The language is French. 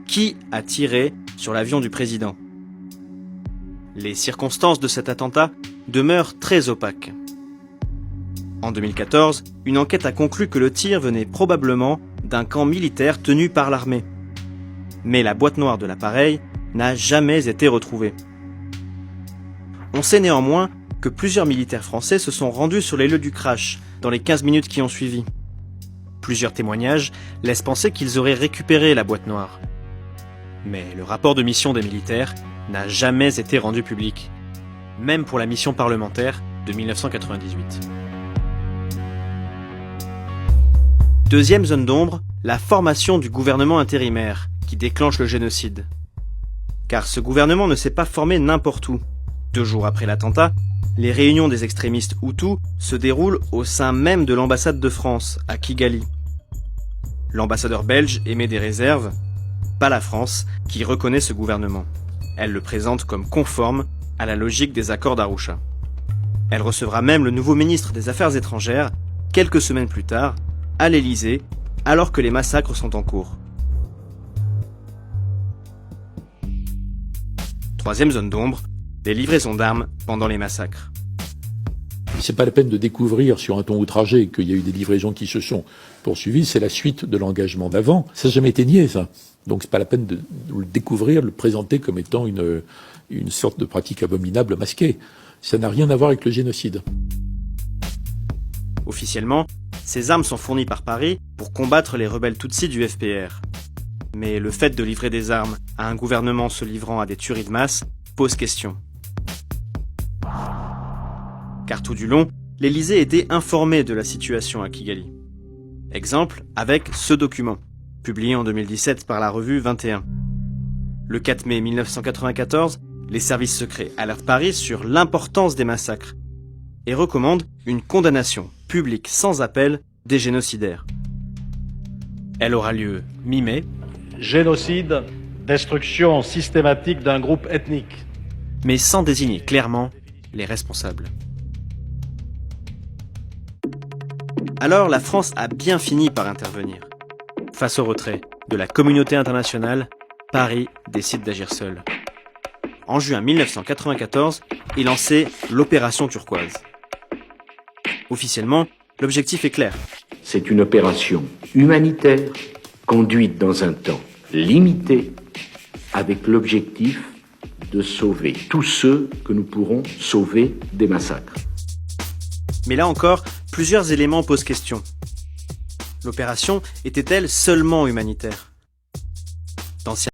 Qui a tiré sur l'avion du président? Les circonstances de cet attentat demeurent très opaques. En 2014, une enquête a conclu que le tir venait probablement d'un camp militaire tenu par l'armée. Mais la boîte noire de l'appareil n'a jamais été retrouvée. On sait néanmoins que plusieurs militaires français se sont rendus sur les lieux du crash dans les 15 minutes qui ont suivi. Plusieurs témoignages laissent penser qu'ils auraient récupéré la boîte noire. Mais le rapport de mission des militaires n'a jamais été rendu public, même pour la mission parlementaire de 1998. Deuxième zone d'ombre, la formation du gouvernement intérimaire qui déclenche le génocide. Car ce gouvernement ne s'est pas formé n'importe où. 2 jours après l'attentat, les réunions des extrémistes Hutus se déroulent au sein même de l'ambassade de France, à Kigali. L'ambassadeur belge émet des réserves, pas la France, qui reconnaît ce gouvernement. Elle le présente comme conforme à la logique des accords d'Arusha. Elle recevra même le nouveau ministre des Affaires étrangères, quelques semaines plus tard, à l'Élysée, alors que les massacres sont en cours. Troisième zone d'ombre, les livraisons d'armes pendant les massacres. C'est pas la peine de découvrir sur un ton outragé qu'il y a eu des livraisons qui se sont poursuivies, c'est la suite de l'engagement d'avant. Ça n'a jamais été nié, ça. Donc c'est pas la peine de le découvrir, de le présenter comme étant une sorte de pratique abominable masquée. Ça n'a rien à voir avec le génocide. Officiellement, ces armes sont fournies par Paris pour combattre les rebelles Tutsis du FPR. Mais le fait de livrer des armes à un gouvernement se livrant à des tueries de masse pose question. Car tout du long, l'Élysée était informé de la situation à Kigali. Exemple avec ce document, publié en 2017 par la revue 21. Le 4 mai 1994, les services secrets alertent Paris sur l'importance des massacres et recommandent une condamnation publique sans appel des génocidaires. Elle aura lieu mi-mai. Génocide, destruction systématique d'un groupe ethnique. Mais sans désigner clairement les responsables. Alors la France a bien fini par intervenir. Face au retrait de la communauté internationale, Paris décide d'agir seul. En juin 1994 est lancée l'opération Turquoise. Officiellement, l'objectif est clair. C'est une opération humanitaire conduite dans un temps limité avec l'objectif de sauver tous ceux que nous pourrons sauver des massacres. Mais là encore, plusieurs éléments posent question. L'opération était-elle seulement humanitaire ? D'anciens